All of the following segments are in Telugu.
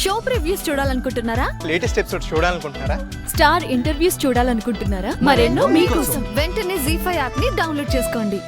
షో ప్రివ్యూస్ చూడాలనుకుంటున్నారా? లేటెస్ట్ ఎపిసోడ్ చూడాలనుకుంటున్నారా? స్టార్ ఇంటర్వ్యూస్ చూడాలనుకుంటున్నారా? మరెన్నో మీకోసం వెంటనే ZEE5 యాప్ ని డౌన్లోడ్ చేసుకోండి.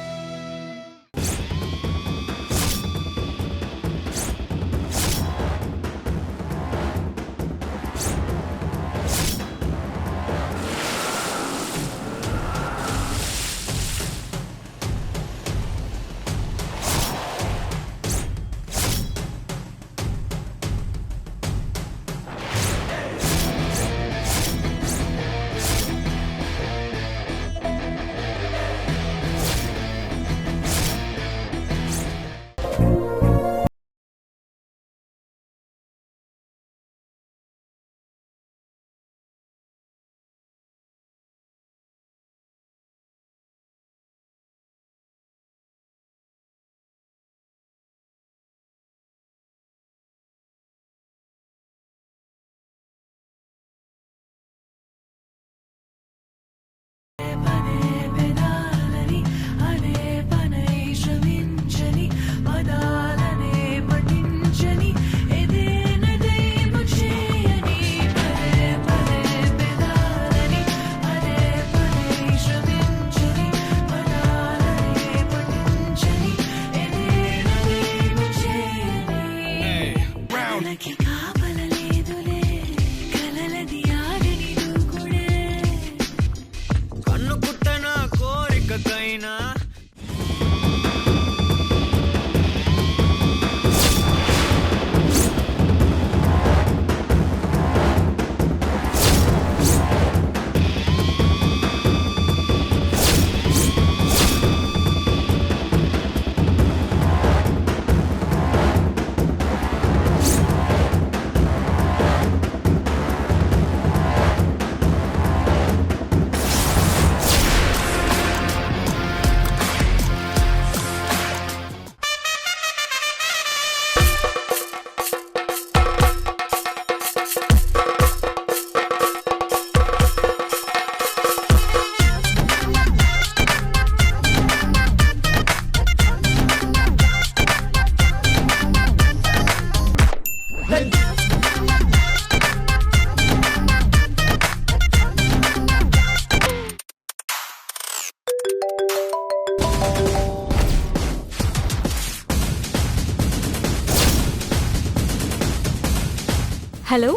హలో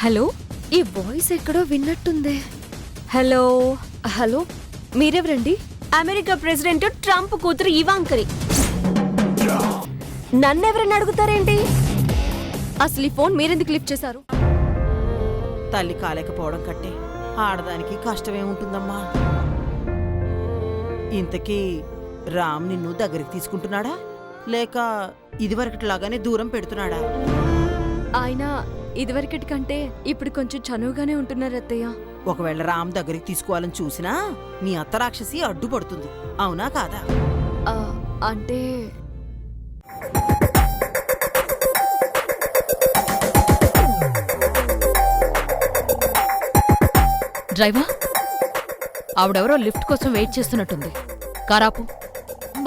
హలో, ఈ వాయిస్ ఎక్కడో విన్నట్టుంది. హలో హలో, మీరెవరండి? అమెరికా ప్రెసిడెంట్ ట్రంప్ కూతురు ఇవాంకరి. నన్నెవరని అడుగుతారేంటి? అసలు ఈ ఫోన్ మీరెందుకు లిఫ్ట్ చేశారు? తల్లి కాలేకపోవడం కట్టే ఆడదానికి కష్టమే ఉంటుందమ్మా. ఇంతకీ రామ్ నిన్ను దగ్గరికి తీసుకుంటున్నాడా లేక ఇదివరకట్లాగానే దూరం పెడుతున్నాడా? ఆయన ఇదివరకటి కంటే ఇప్పుడు కొంచెం చనువుగానే ఉంటున్నారు అత్తయ్య. ఒకవేళ రామ్ దగ్గరికి తీసుకోవాలని చూసినా మీ అత్త రాక్షసి అడ్డుపడుతుంది, అవునా కాదా? అంటే డ్రైవర్, ఆవిడెవరో లిఫ్ట్ కోసం వెయిట్ చేస్తున్నట్టుంది. కారాపు.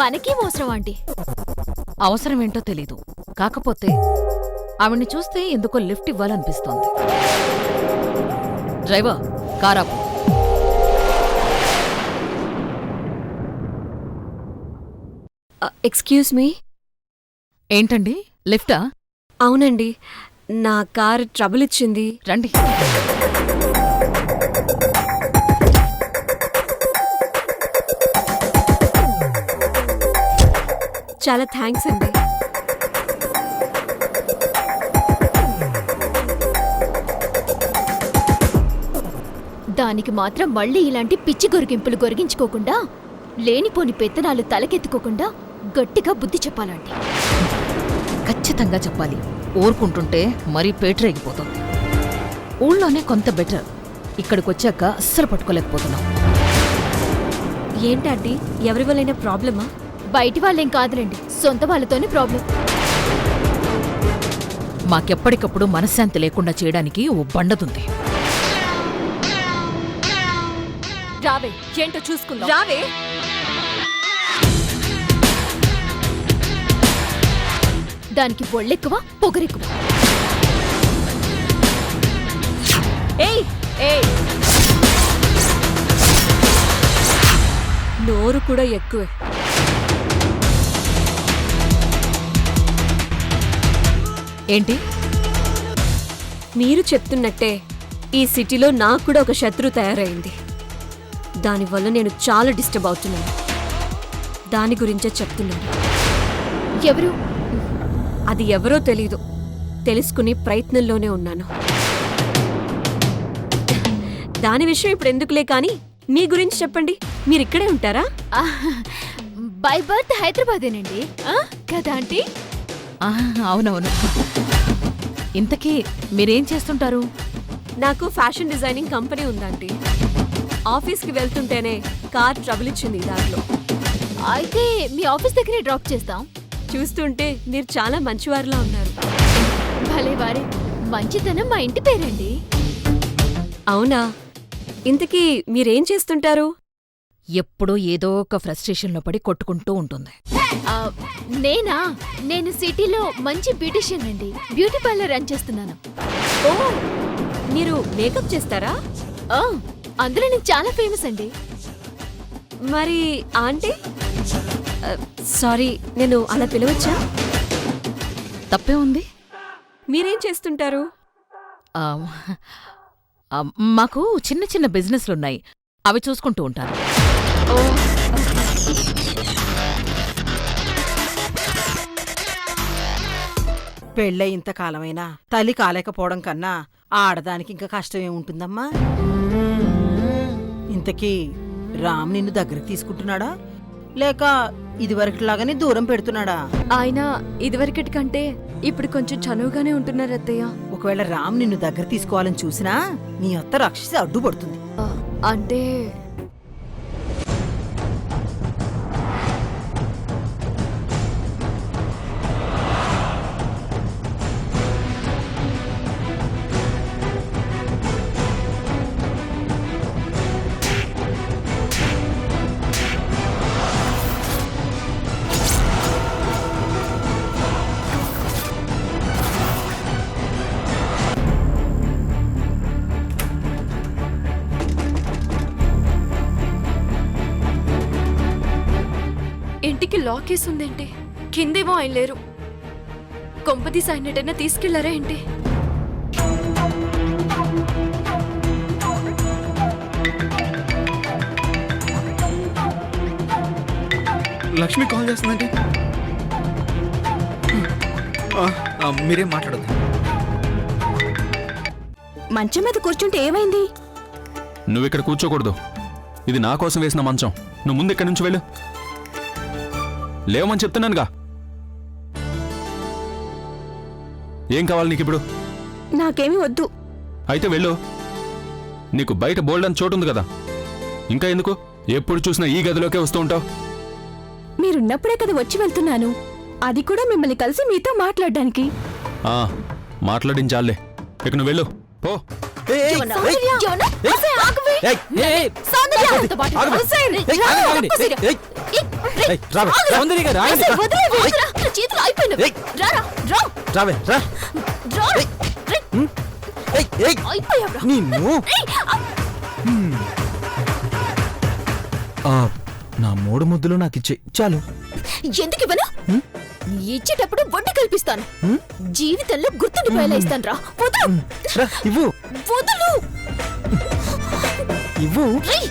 మనకి అవసరం ఆంటీ. అవసరం ఏంటో తెలీదు, కాకపోతే ఆవిడ్ని చూస్తే ఎందుకో లిఫ్ట్ ఇవ్వాలనిపిస్తోంది. డ్రైవర్, కారాపు. Excuse me. ఏంటండి, లిఫ్టా? అవునండి, నా కార్ ట్రబుల్ ఇచ్చింది. రండి. చాలా థ్యాంక్స్ అండి. దానికి మాత్రం మళ్ళీ ఇలాంటి పిచ్చి గొరిగింపులు గొరిగించుకోకుండా, లేనిపోని పెత్తనాలు తలకెత్తుకోకుండా గట్టిగా బుద్ధి చెప్పాలండి. ఖచ్చితంగా చెప్పాలి. ఊరుకుంటుంటే మరీ పేటరేగిపోతుంది. ఊళ్ళోనే కొంత బెటర్, ఇక్కడికొచ్చాక అస్సలు పట్టుకోలేకపోతున్నాం. ఏంటండి, ఎవరి వల్లైనా ప్రాబ్లమా? బయటి వాళ్ళేం కాదులేండి, సొంత వాళ్ళతోనే ప్రాబ్లం. మాకెప్పటికప్పుడు మనశ్శాంతి లేకుండా చేయడానికి ఓ బండదుంది. రావే, ఏంటో చూసుకుందాం. రావే. దానికి ఒళ్ళెక్కువ పొగరెక్కువ. ఏయ్ ఏయ్, నోరు కూడా ఎక్కువే. ఏంటి? మీరు చెప్తున్నట్టే ఈ సిటీలో నాకు కూడా ఒక శత్రు తయారైంది. దానివల్ల నేను చాలా డిస్టర్బ్ అవుతున్నాను. దాని గురించే చెప్తున్నాను. ఎవరు? అది ఎవరో తెలీదు, తెలుసుకుని ప్రయత్నంలోనే ఉన్నాను. దాని విషయం ఇప్పుడు ఎందుకులే కానీ మీ గురించి చెప్పండి. మీరిక్కడే ఉంటారా? బై బర్త్ హైదరాబాదేనండి. కదా ఆంటీ? అవునవును. ఇంతకీ మీరేం చేస్తుంటారు? నాకు ఫ్యాషన్ డిజైనింగ్ కంపెనీ ఉందంటీ. ఆఫీస్కి వెళ్తుంటేనే కార్ ట్రబుల్ ఇచ్చింది దారిలో. అయితే మీ ఆఫీస్ దగ్గరే డ్రాప్ చేస్తాం. చూస్తుంటే మీరు చాలా మంచివారిలా ఉన్నారు. భలే వారే, మంచితనం మా ఇంటి పేరండి. అవునా? ఇంతకీ మీరేం చేస్తుంటారు? ఎప్పుడూ ఏదో ఒక ఫ్రస్ట్రేషన్లో పడి కొట్టుకుంటూ ఉంటుంది. ఆ, నేనా? నేను సిటీలో మంచి బ్యూటిషియన్ అండి. బ్యూటీ పార్లర్ రన్ చేస్తున్నాను. ఓ, మీరు మేకప్ చేస్తారా? ఆ, అందులో నేను చాలా ఫేమస్ అండి. మరి ఆంటీ? సారీ, నేను అలా పిలవచ్చా? తప్పే ఉంది. మీరేం చేస్తుంటారు? ఆ, మాకు చిన్న చిన్న బిజినెస్లున్నాయి, అవి చూసుకుంటూ ఉంటాను. ఓ, పెళ్ళై ఇంతకాలమైనా తల్లి కాలేకపోవడం కన్నా ఆడదానికి ఇంకా కష్టం ఏముంటుందమ్మా? ఇంతకీ రామ్ నిన్ను దగ్గరికి తీసుకుంటున్నాడా లేక ఇదివరకులాగానే దూరం పెడుతున్నాడా? ఆయన ఇదివరకటి కంటే ఇప్పుడు కొంచెం చనువుగానే ఉంటున్నారు అత్తయ్య. ఒకవేళ రామ్ నిన్ను దగ్గర తీసుకోవాలని చూసినా నీ అత్త రాక్షసి అడ్డుపడుతుంది. అంటే ఇంటికి లాక్ వేసి ఉందేంటి? కిందేమో ఆయన లేరు. కొంపదీసి ఆయన ఎటైనా తీసుకెళ్లారా ఏంటి? లక్ష్మి కాల్ చేస్తుందంటే మీరేం మాట్లాడదు. మంచం మీద కూర్చుంటే ఏమైంది? నువ్విక్కడ కూర్చోకూడదు. ఇది నా కోసం వేసిన మంచం. నువ్వు ముందు ఇక్కడి నుంచి వెళ్ళు. లేవమని చెప్తున్నానుగా. ఏం కావాలి నీకు ఇప్పుడు? నాకేమీ వద్దు. అయితే వెళ్ళు. నీకు బయట బోల్డని చోటుంది కదా, ఇంకా ఎందుకు ఎప్పుడు చూసినా ఈ గదిలోకే వస్తూ ఉంటావు? మీరున్నప్పుడే కదా వచ్చి వెళ్తున్నాను. అది కూడా మిమ్మల్ని కలిసి మీతో మాట్లాడడానికి. మాట్లాడించాలే. ఇక నువ్వు వెళ్ళు పో. నా మూడు ముద్దులు నాకు ఇచ్చే చాలు. ఎందుకు ఇవ్వను? ఇచ్చేటప్పుడు వడ్డీ కల్పిస్తాను. జీవితంలో గుర్తుండిపోయేలా ఇస్తాను. రా, వదులు. ఇవ్వు వదులు. ఇవ్వు. రేయ్.